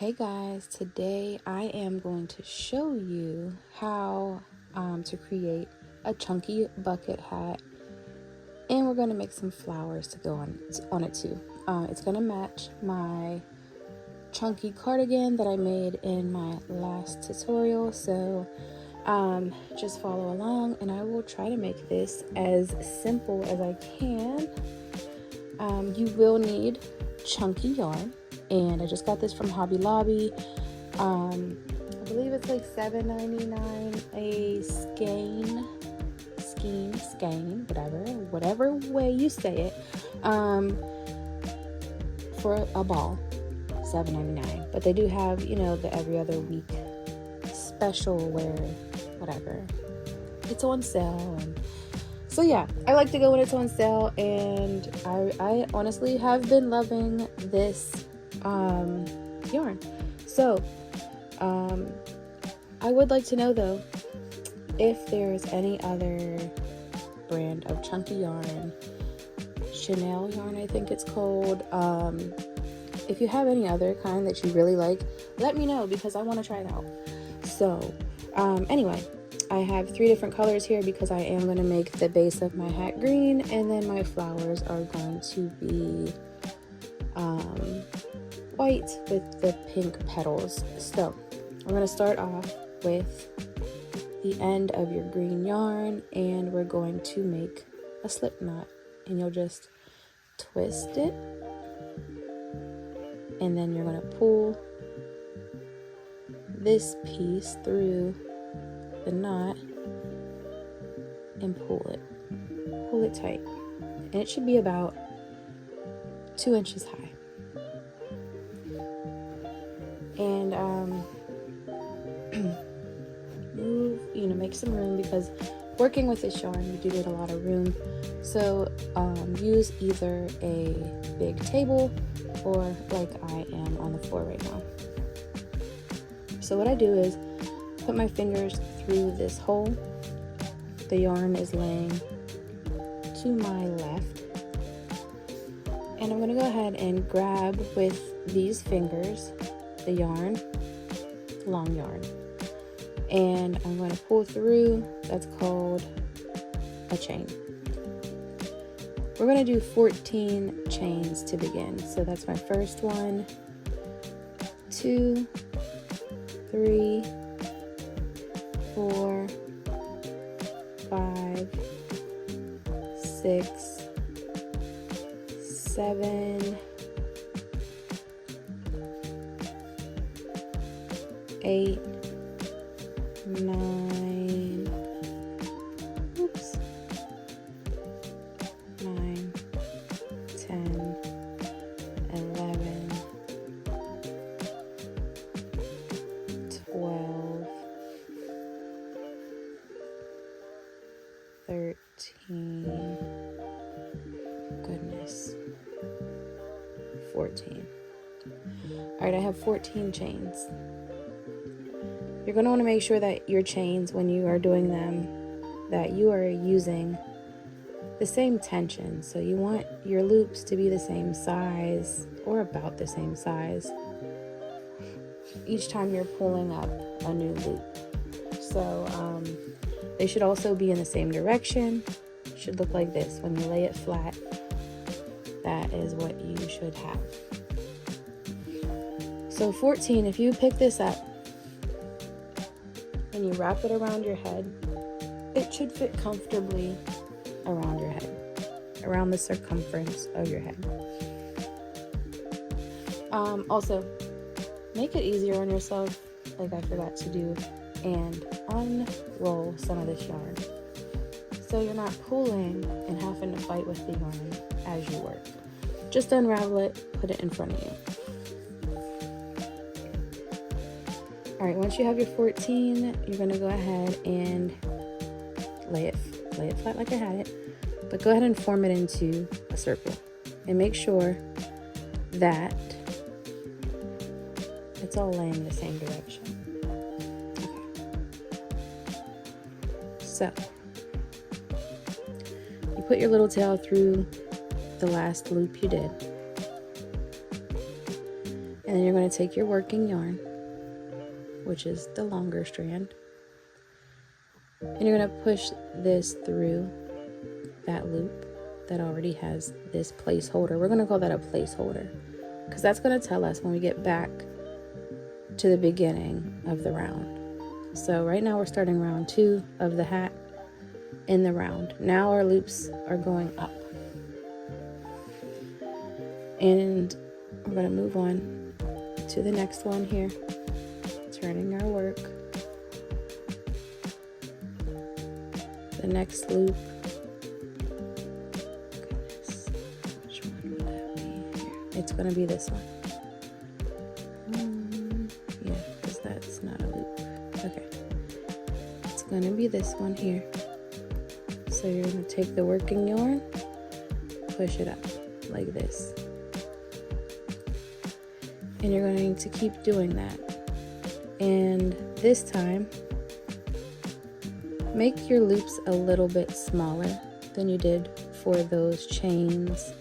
Hey guys, today I am going to show you how to create a chunky bucket hat, and we're going to make some flowers to go on it too. It's going to match my chunky cardigan that I made in my last tutorial, so just follow along and I will try to make this as simple as I can. You will need chunky yarn, and I just got this from Hobby Lobby. I believe it's like $7.99 a skein, whatever way you say it, for a ball, $7.99. But they do have, the every other week special where whatever, it's on sale. And so yeah, I like to go when it's on sale, and I honestly have been loving this yarn. So I would like to know though if there's any other brand of chunky yarn, Chanel yarn I think it's called. If you have any other kind that you really like, let me know because I want to try it out. So anyway, I have 3 different colors here because I am going to make the base of my hat green, and then my flowers are going to be white with the pink petals. So we're going to start off with the end of your green yarn, and we're going to make a slip knot, and you'll just twist it, and then you're going to pull this piece through the knot and pull it tight, and it should be about 2 inches high. And make some room, because working with this yarn you do need a lot of room. So use either a big table or like I am on the floor right now. So what I do is put my fingers through this hole. The yarn is laying to my left, and I'm going to go ahead and grab with these fingers the yarn, long yarn, and I'm going to pull through. That's called a chain. We're going to do 14 chains to begin. So that's my first one, 2, 3, 4, 5, 6, 7, 8, 9, 10, 11, 12, 13, goodness, 14. All right, I have 14 chains. You're going to want to make sure that your chains, when you are doing them, that you are using the same tension. So you want your loops to be the same size or about the same size each time you're pulling up a new loop. So they should also be in the same direction. It should look like this. When you lay it flat, that is what you should have. So 14, if you pick this up and you wrap it around your head, it should fit comfortably around your head, around the circumference of your head. Also, make it easier on yourself, like I forgot to do, and unroll some of this yarn so you're not pulling and having to fight with the yarn as you work. Just unravel it, put it in front of you. All right, once you have your 14, you're going to go ahead and lay it flat like I had it, but go ahead and form it into a circle, and make sure that it's all laying the same direction. Okay. So you put your little tail through the last loop you did, And then you're going to take your working yarn, which is the longer strand, and you're going to push this through that loop that already has this placeholder. We're going to call that a placeholder because that's going to tell us when we get back to the beginning of the round. So right now we're starting round 2 of the hat in the round. Now our loops are going up. And we're going to move on to the next one here, turning our work. The next loop. Goodness, which one would that be here? It's going to be this one. Yeah, because that's not a loop. Okay. It's going to be this one here. So you're going to take the working yarn, push it up like this. And you're going to keep doing that. And this time, make your loops a little bit smaller than you did for those chains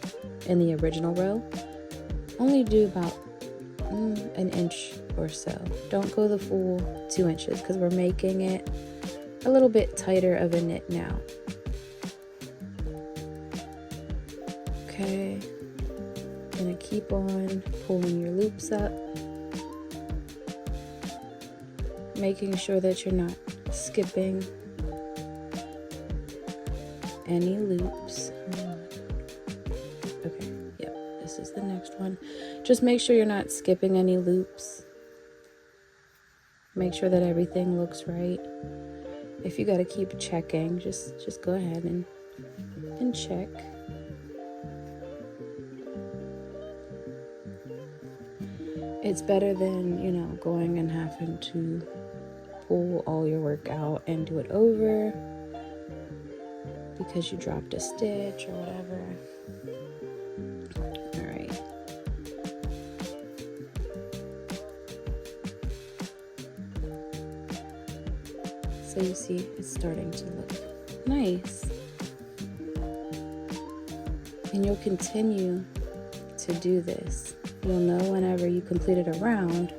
in the original row. Only do about an inch or so. Don't go the full 2 inches because we're making it a little bit tighter of a knit now. Okay, gonna keep on pulling your loops up, making sure that you're not skipping any loops. Okay, yep, this is the next one. Just make sure you're not skipping any loops. Make sure that everything looks right. If you gotta keep checking, just go ahead and check. It's better than, you know, going and having to pull all your work out and do it over because you dropped a stitch or whatever. All right. So you see, it's starting to look nice. And you'll continue to do this. You'll know whenever you completed a round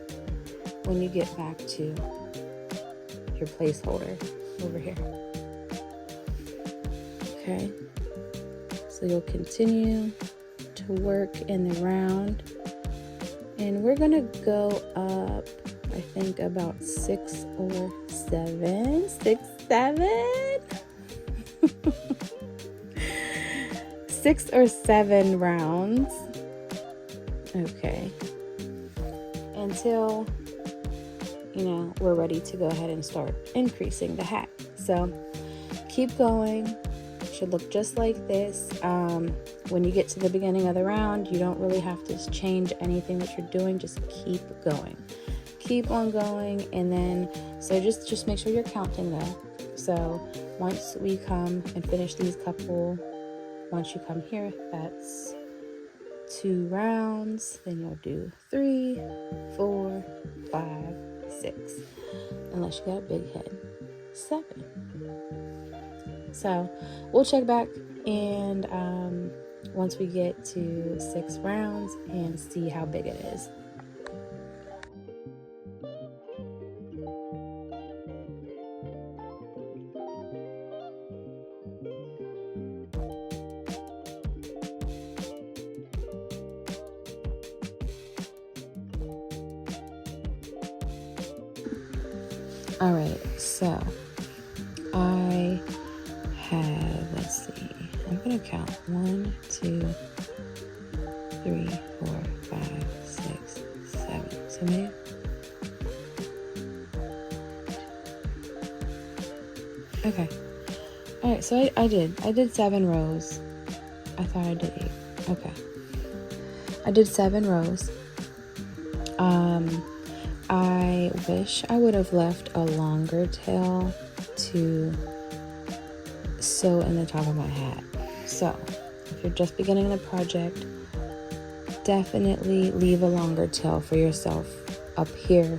when you get back to your placeholder over here. Okay, so you'll continue to work in the round, and we're gonna go up, I think about 6 or 7, 6 or 7 rounds. Okay, until, you know, we're ready to go ahead and start increasing the hat. So keep going. Should look just like this. When you get to the beginning of the round, you don't really have to change anything that you're doing. Just keep going. Keep on going, and then so just make sure you're counting though. So once we come and finish these couple, once you come here, that's 2 rounds, then you'll do 3, 4, 5, 6, unless you got a big head, 7. So we'll check back and once we get to 6 rounds and see how big it is. All right, so I have, let's see, I'm gonna count 1, 2, 3, 4, 5, 6, 7. So maybe, okay. All right, so I did 7 rows. I thought I did 8. Okay, I did 7 rows. I wish I would have left a longer tail to sew in the top of my hat. So if you're just beginning the project, definitely leave a longer tail for yourself up here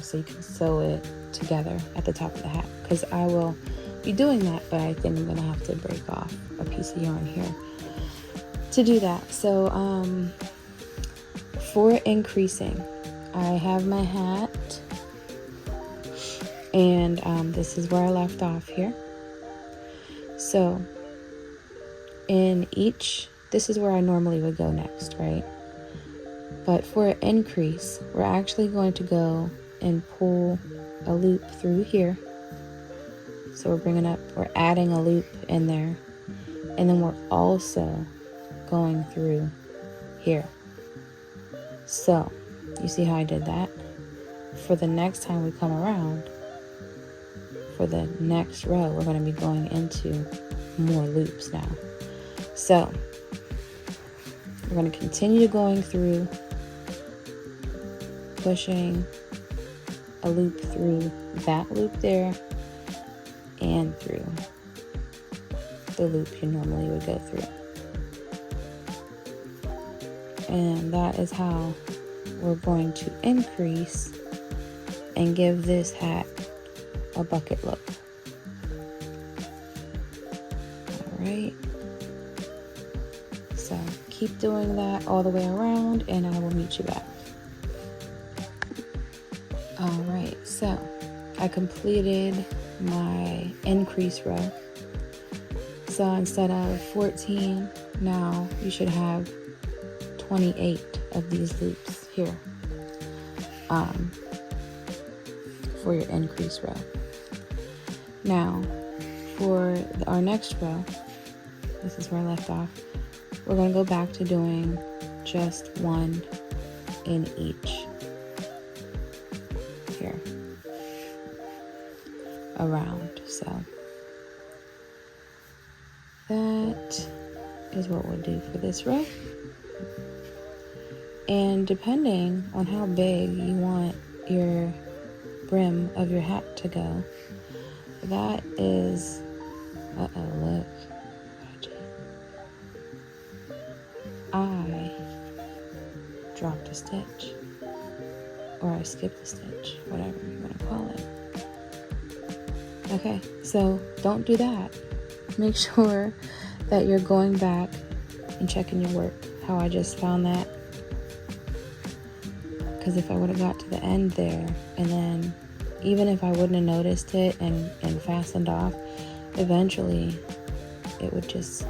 so you can sew it together at the top of the hat, because I will be doing that, but I think I'm gonna have to break off a piece of yarn here to do that. So for increasing, I have my hat, and this is where I left off here. So in each, this is where I normally would go next, right? But for an increase, we're actually going to go and pull a loop through here. So we're adding a loop in there, and then we're also going through here. So you see how I did that? For the next time we come around, for the next row, we're going to be going into more loops now. So we're going to continue going through, pushing a loop through that loop there and through the loop you normally would go through. And that is how we're going to increase and give this hat a bucket look. Alright, so keep doing that all the way around and I will meet you back. Alright, so I completed my increase row. So instead of 14, now you should have 28 of these loops here for your increase row. Now for our next row, this is where I left off, we're going to go back to doing just one in each here around. So that is what we'll do for this row. And depending on how big you want your brim of your hat to go, that is, look, I dropped a stitch, or I skipped a stitch, whatever you want to call it. Okay, so don't do that. Make sure that you're going back and checking your work, how I just found that. Because if I would have got to the end there, and then even if I wouldn't have noticed it and fastened off, eventually it would just,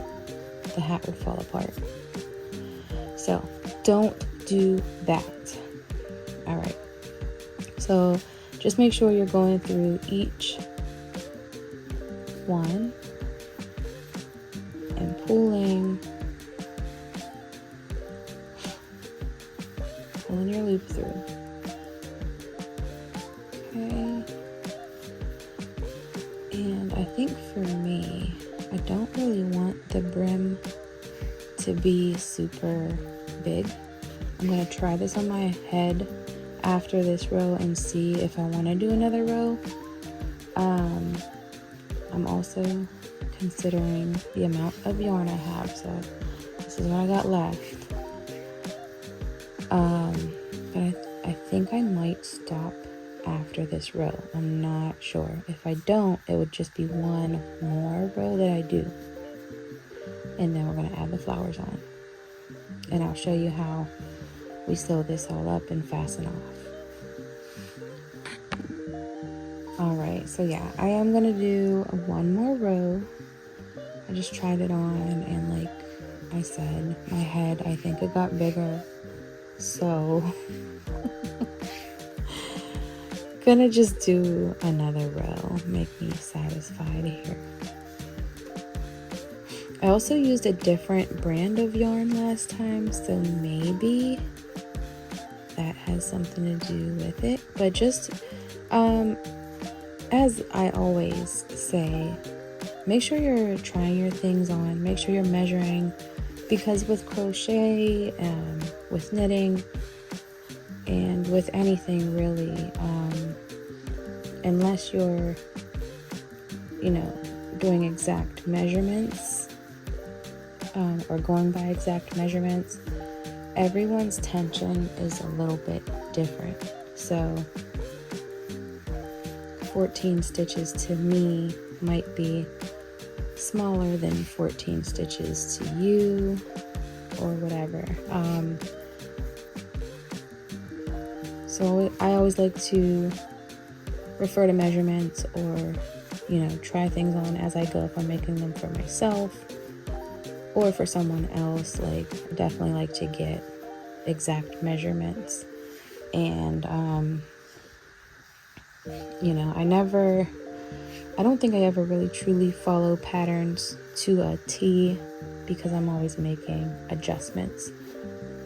the hat would fall apart. So don't do that. All right. So just make sure you're going through each one and pulling your loop through. Okay. And I think for me, I don't really want the brim to be super big. I'm going to try this on my head after this row and see if I want to do another row. I'm also considering the amount of yarn I have, so this is what I got left. But I think I might stop after this row. I'm not sure. If I don't, it would just be one more row that I do. And then we're going to add the flowers on. And I'll show you how we sew this all up and fasten off. Alright, so yeah, I am going to do one more row. I just tried it on, and like I said, my head, I think it got bigger. So gonna just do another row, make me satisfied here. I also used a different brand of yarn last time, so maybe that has something to do with it. But just as I always say, make sure you're trying your things on, make sure you're measuring, because with crochet, with knitting, and with anything really, unless you're, doing exact measurements, or going by exact measurements, everyone's tension is a little bit different. So 14 stitches to me might be smaller than 14 stitches to you, or whatever. So I always like to refer to measurements, or try things on as I go if I'm making them for myself or for someone else. Like, I definitely like to get exact measurements. And I don't think I ever really truly follow patterns to a T, because I'm always making adjustments.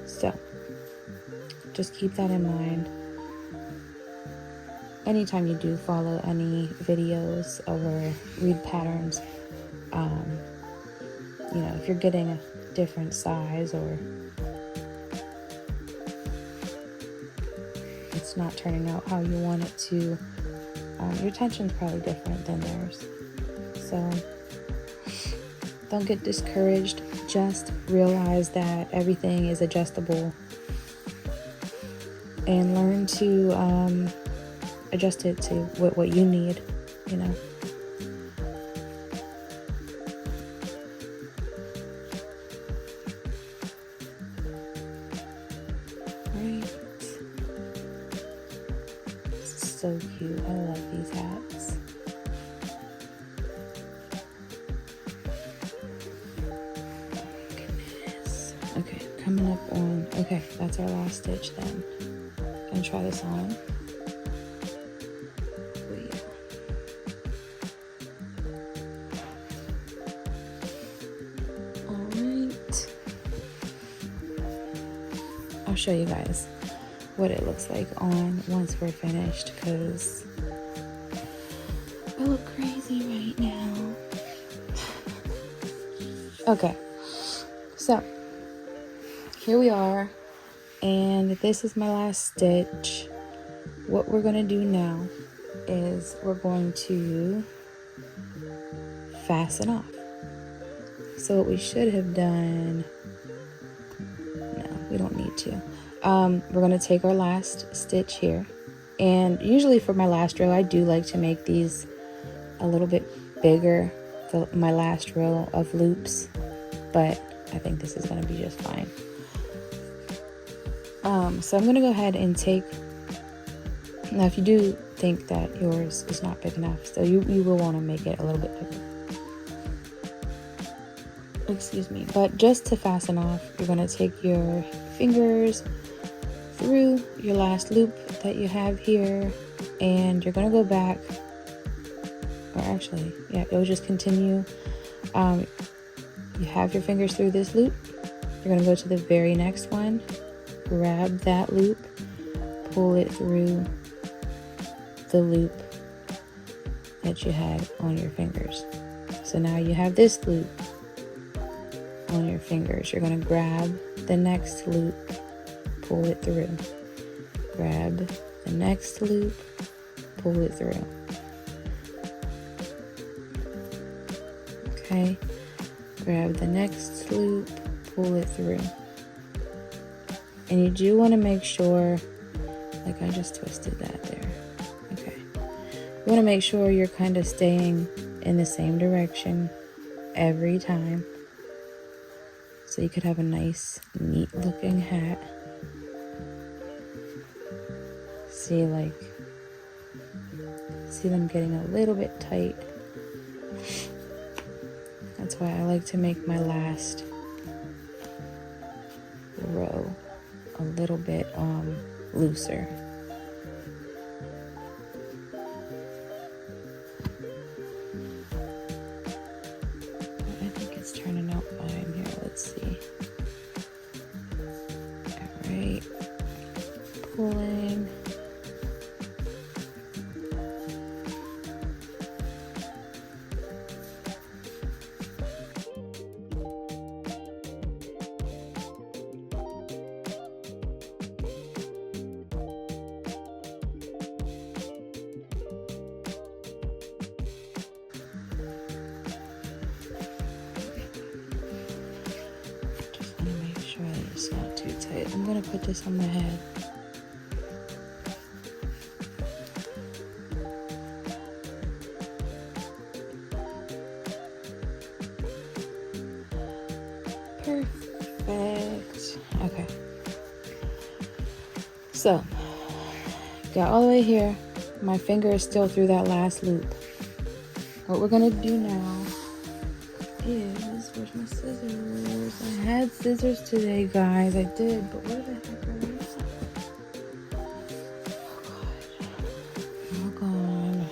So just keep that in mind anytime you do follow any videos or read patterns. If you're getting a different size, or it's not turning out how you want it to, your tension's probably different than theirs. So don't get discouraged. Just realize that everything is adjustable, and learn to adjust it to what you need, Right. So cute. I love these hats. Goodness. Okay, coming up on, okay, that's our last stitch then. Gonna try this on. Alright. I'll show you guys what it looks like on once we're finished, because I look crazy right now. Okay, so here we are, and this is my last stitch. What we're gonna do now is we're going to fasten off. So what we should have done, no, we don't need to. We're going to take our last stitch here, and usually for my last row I do like to make these a little bit bigger, my last row of loops, but I think this is going to be just fine. So I'm going to go ahead and take, now if you do think that yours is not big enough, so you will want to make it a little bit bigger. Excuse me. But just to fasten off, you're going to take your fingers through your last loop that you have here, and you're going to go back, or actually, yeah, it will just continue. You have your fingers through this loop. You're going to go to the very next one, grab that loop, pull it through the loop that you had on your fingers. So now you have this loop on your fingers. You're going to grab the next loop, pull it through, grab the next loop, pull it through. Okay, grab the next loop, pull it through. And you do want to make sure, like I just twisted that there. Okay, you want to make sure you're kind of staying in the same direction every time, so you could have a nice, neat looking hat. See them getting a little bit tight. That's why I like to make my last row a little bit looser. I think it's turning out fine here. Let's see. All right, pulling. It's not too tight. I'm gonna put this on my head. Perfect. Okay. So got all the way here. My finger is still through that last loop. What we're gonna do now is, where's my scissors? I had scissors today, guys. I did, but where the heck are they? Oh God.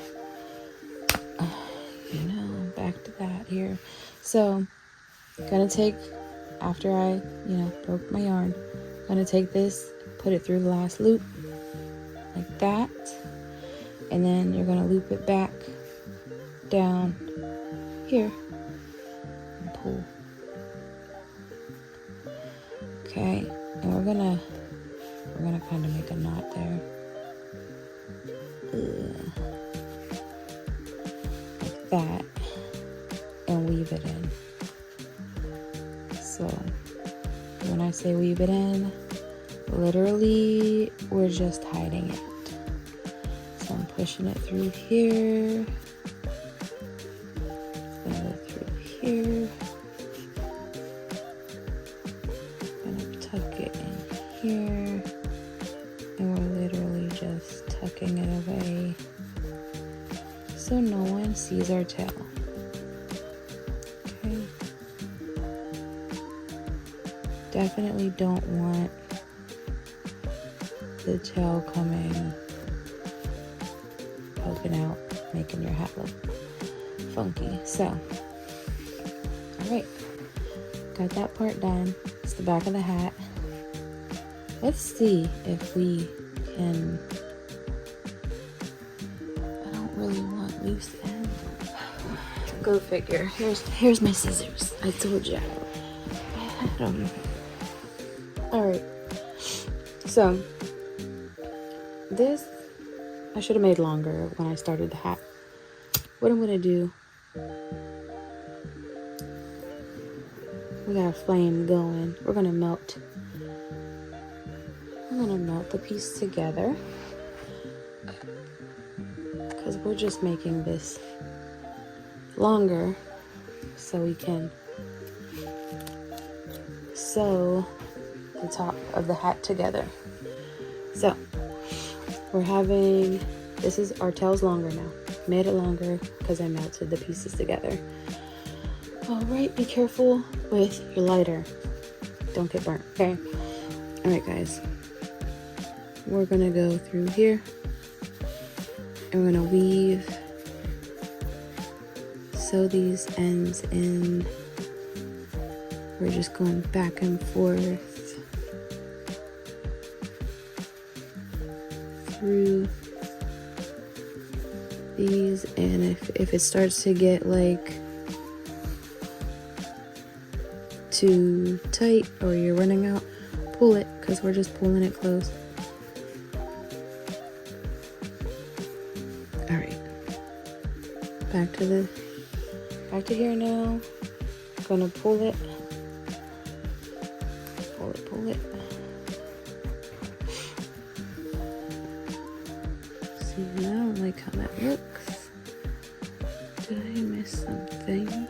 You know, back to that here. So, gonna take, after I, broke my yarn, gonna take this, put it through the last loop, like that. And then you're gonna loop it back down here and pull. Okay, and we're gonna kind of make a knot there. Like that, and weave it in. So when I say weave it in, literally we're just hiding it. So I'm pushing it through here, gonna go through here, gonna tuck it in here, and we're literally just tucking it away so no one sees our tail. Okay. Definitely don't want the tail poking out, making your hat look funky. So, all right, got that part done. It's the back of the hat. Let's see if we can, I don't really want loose ends. Go figure. Here's my scissors. I told you I had them. All right, so this I should have made longer when I started the hat. What I'm gonna do, we got a flame going. I'm gonna melt the piece together because we're just making this longer so we can sew the top of the hat together. So this is, our tail's longer now. Made it longer because I melted the pieces together. All right, be careful with your lighter. Don't get burnt, okay? All right, guys. We're gonna go through here and we're gonna weave, sew these ends in. We're just going back and forth through these, and if it starts to get like too tight or you're running out, pull it, because we're just pulling it close. All right, back to here now. Gonna pull it. See, now I don't like how that looks. Did I miss something?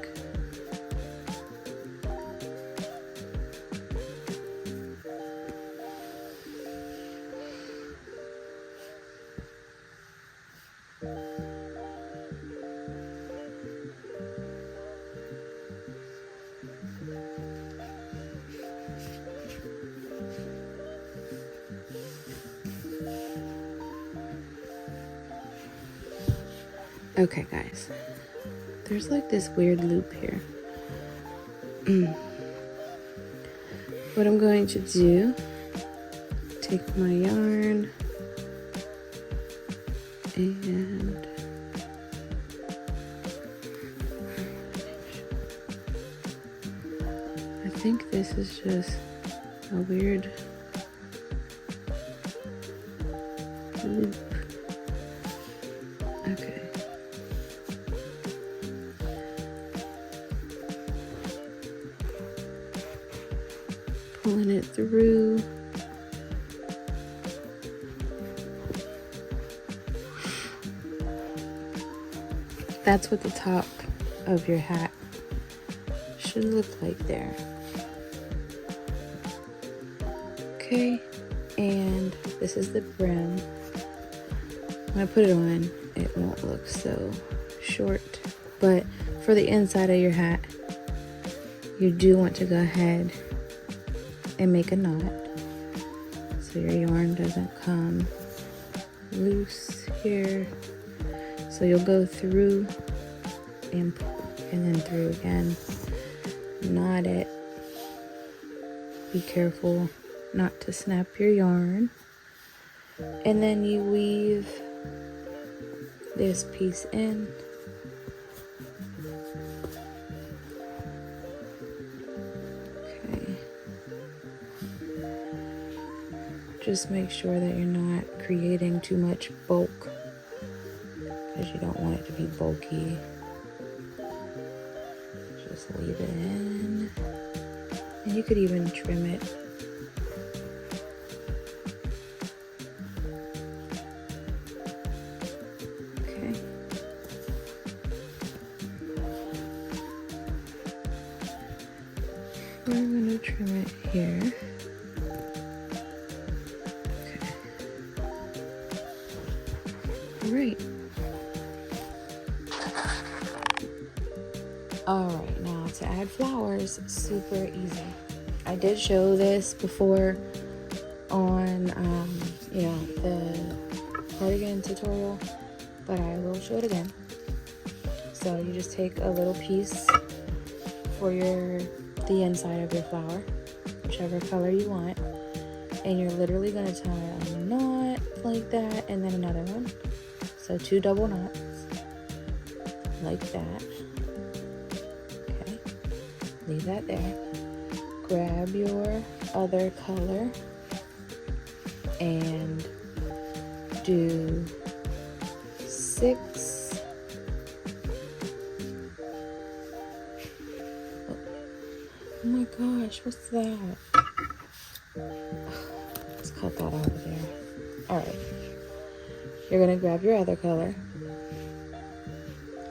Okay, guys, there's like this weird loop here. What I'm going to do, take my yarn and I think this is just a weird loop. Okay. Pulling it through. That's what the top of your hat should look like there. Okay, and this is the brim. when I put it on, it won't look so short. But for the inside of your hat, you do want to go ahead and make a knot so your yarn doesn't come loose here. So you'll go through and then through again, knot it. Be careful not to snap your yarn, and then you weave this piece in. Okay. Just make sure that you're not creating too much bulk, because you don't want it to be bulky. Just leave it in, and you could even trim it. Okay. We're going to trim it here. Okay. All right. Alright, now to add flowers, super easy. I did show this before on, the cardigan tutorial, but I will show it again. So you just take a little piece for the inside of your flower, whichever color you want, and you're literally going to tie a knot like that, and then another one. So 2 double knots, like that. Leave that there. Grab your other color and do 6. Oh my gosh, what's that? Let's cut that out of there. Alright. You're going to grab your other color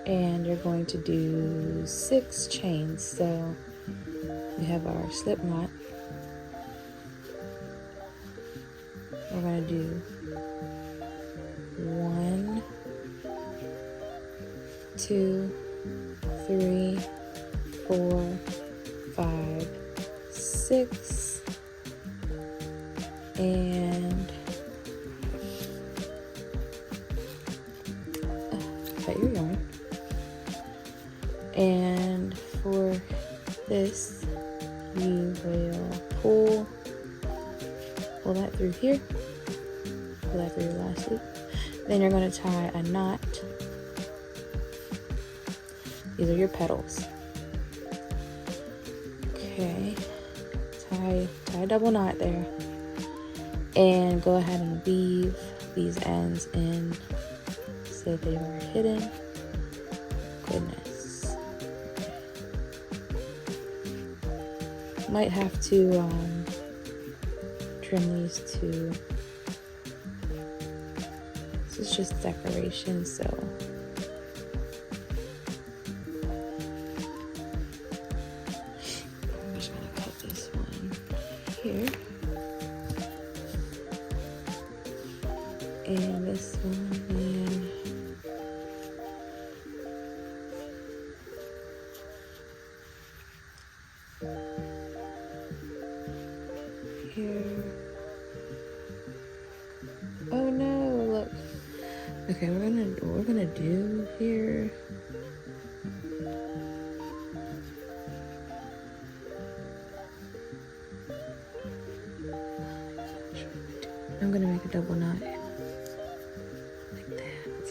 and you're going to do 6 chains. So we have our slip knot. We're going to do 1, 2, 3, 4, 5, 6, and cut your yarn. And for this, you will pull that through here, pull that through your last loop. Then you're going to tie a knot. These are your petals. Okay, tie a double knot there, and go ahead and weave these ends in so they are hidden. Goodness. Might have to trim these too. This is just decoration, so I'm just gonna cut this one here, and this one then here. Oh no, look. Okay, what we're gonna do here. I'm gonna make a double knot like that.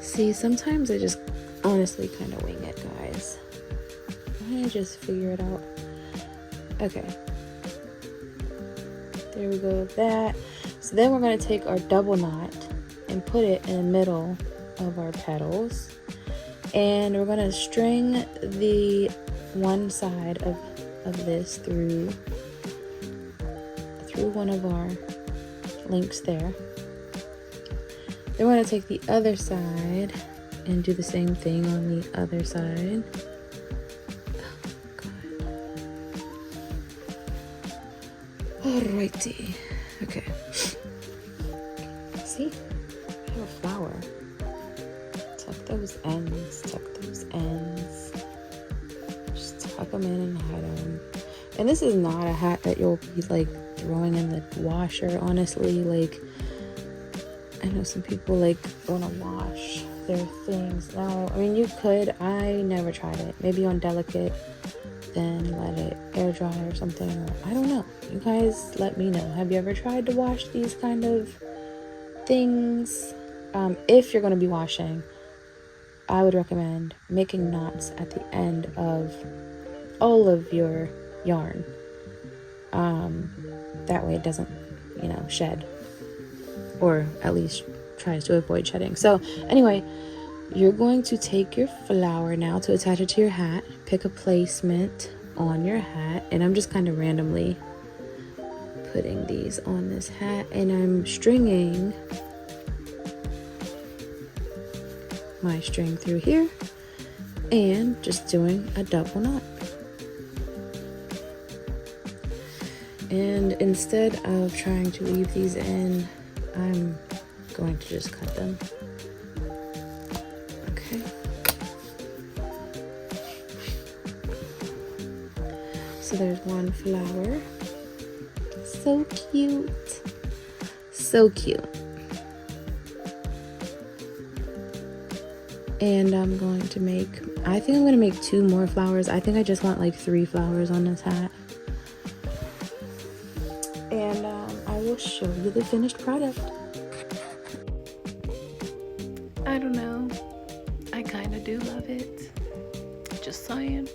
See, sometimes I just honestly kind of wing it, guys. I just figure it out. Okay. There we go with that. So then we're going to take our double knot and put it in the middle of our petals. And we're going to string the one side of this through one of our links there. Then we're going to take the other side and do the same thing on the other side. Alrighty. Okay. See? have a flower. Tuck those ends, tuck those ends. Just tuck them in and hide them. And this is not a hat that you'll be like throwing in the washer, honestly. Like, I know some people like want to wash their things. Now, I mean, you could. I never tried it. Maybe on delicate, then let it air dry or something. Or I don't know. You guys let me know. Have you ever tried to wash these kind of things? If you're going to be washing, I would recommend making knots at the end of all of your yarn. That way it doesn't, shed, or at least tries to avoid shedding. So anyway, you're going to take your flower now to attach it to your hat. Pick a placement on your hat, and I'm just kind of randomly putting these on this hat, and I'm stringing my string through here and just doing a double knot. And instead of trying to weave these in, I'm going to just cut them. Okay. So there's one flower. So cute. So cute. And I'm going to make, I think I'm going to make 2 more flowers. I think I just want like 3 flowers on this hat. And I will show you the finished product. I don't know. I kind of do love it. Just saying.